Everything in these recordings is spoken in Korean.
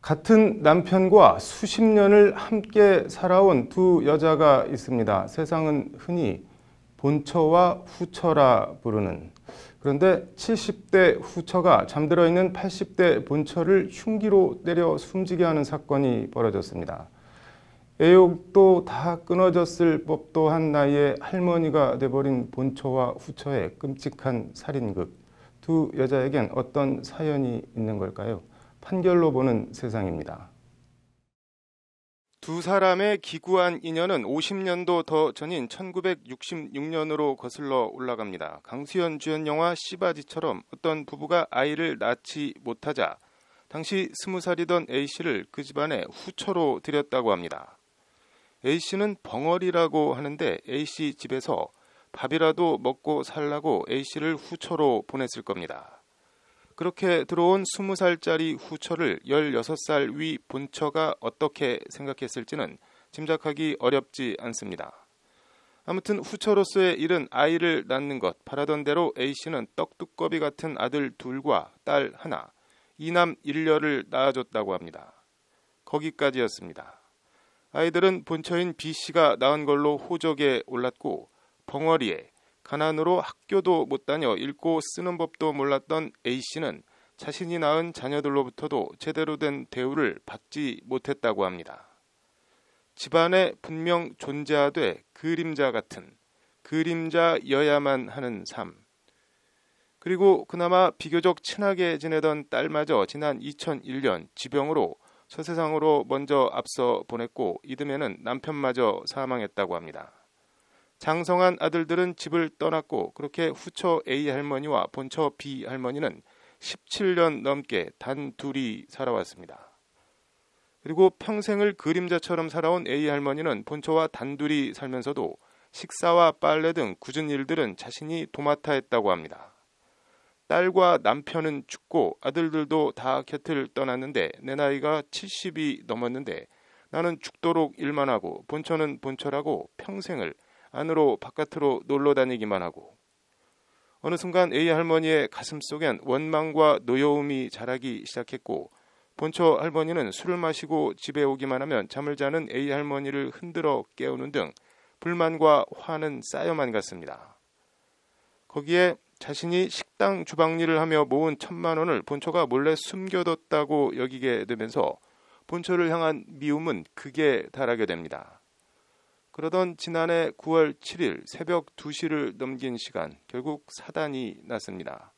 같은 남편과 수십 년을 함께 살아온 두 여자가 있습니다. 세상은 흔히 본처와 후처라 부르는. 그런데 70대 후처가 잠들어 있는 80대 본처를 흉기로 때려 숨지게 하는 사건이 벌어졌습니다. 애욕도 다 끊어졌을 법도 한 나이에 할머니가 돼버린 본처와 후처의 끔찍한 살인극. 두 여자에겐 어떤 사연이 있는 걸까요? 판결로 보는 세상입니다. 두 사람의 기구한 인연은 50년도 더 전인 1966년으로 거슬러 올라갑니다. 강수연 주연 영화 씨바지처럼 어떤 부부가 아이를 낳지 못하자 당시 20살이던 A씨를 그 집안의 후처로 들였다고 합니다. A씨는 벙어리라고 하는데 A씨 집에서 밥이라도 먹고 살라고 A씨를 후처로 보냈을 겁니다. 그렇게 들어온 20살짜리 후처를 16살 위 본처가 어떻게 생각했을지는 짐작하기 어렵지 않습니다. 아무튼 후처로서의 일은 아이를 낳는 것, 바라던 대로 A씨는 떡두꺼비 같은 아들 둘과 딸 하나, 이남 일녀를 낳아줬다고 합니다. 거기까지였습니다. 아이들은 본처인 B씨가 낳은 걸로 호적에 올랐고 벙어리에 가난으로 학교도 못 다녀 읽고 쓰는 법도 몰랐던 A씨는 자신이 낳은 자녀들로부터도 제대로 된 대우를 받지 못했다고 합니다. 집안에 분명 존재하되 그림자 같은 그림자여야만 하는 삶. 그리고 그나마 비교적 친하게 지내던 딸마저 지난 2001년 지병으로 서세상으로 먼저 앞서 보냈고 이듬해는 남편마저 사망했다고 합니다. 장성한 아들들은 집을 떠났고 그렇게 후처 A 할머니와 본처 B 할머니는 17년 넘게 단둘이 살아왔습니다. 그리고 평생을 그림자처럼 살아온 A 할머니는 본처와 단둘이 살면서도 식사와 빨래 등 굳은 일들은 자신이 도맡아 했다고 합니다. 딸과 남편은 죽고 아들들도 다 곁을 떠났는데 내 나이가 70이 넘었는데 나는 죽도록 일만 하고 본처는 본처라고 평생을 안으로 바깥으로 놀러 다니기만 하고 어느 순간 A 할머니의 가슴속엔 원망과 노여움이 자라기 시작했고 본처 할머니는 술을 마시고 집에 오기만 하면 잠을 자는 A 할머니를 흔들어 깨우는 등 불만과 화는 쌓여만 갔습니다. 거기에 자신이 식당 주방일을 하며 모은 1,000만 원을 본처가 몰래 숨겨뒀다고 여기게 되면서 본처를 향한 미움은 극에 달하게 됩니다. 그러던 지난해 9월 7일 새벽 2시를 넘긴 시간 결국 사단이 났습니다.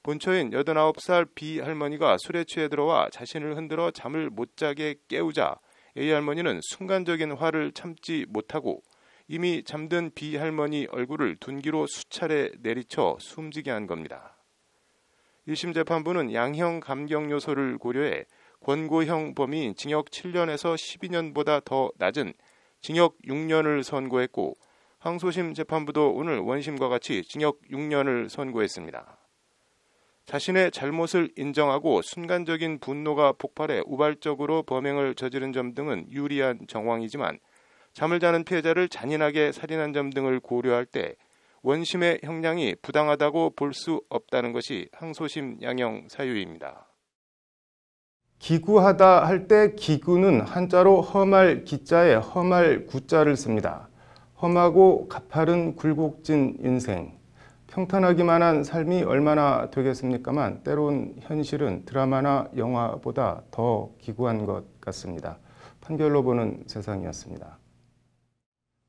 본처인 89살 B 할머니가 술에 취해 들어와 자신을 흔들어 잠을 못 자게 깨우자 A 할머니는 순간적인 화를 참지 못하고 이미 잠든 B 할머니 얼굴을 둔기로 수차례 내리쳐 숨지게 한 겁니다. 1심 재판부는 양형 감경 요소를 고려해 권고형 범위인 징역 7년에서 12년보다 더 낮은 징역 6년을 선고했고 항소심 재판부도 오늘 원심과 같이 징역 6년을 선고했습니다. 자신의 잘못을 인정하고 순간적인 분노가 폭발해 우발적으로 범행을 저지른 점 등은 유리한 정황이지만 잠을 자는 피해자를 잔인하게 살인한 점 등을 고려할 때 원심의 형량이 부당하다고 볼 수 없다는 것이 항소심 양형 사유입니다. 기구하다 할 때 기구는 한자로 험할 기자에 험할 구자를 씁니다. 험하고 가파른 굴곡진 인생. 평탄하기만 한 삶이 얼마나 되겠습니까만 때론 현실은 드라마나 영화보다 더 기구한 것 같습니다. 판결로 보는 세상이었습니다.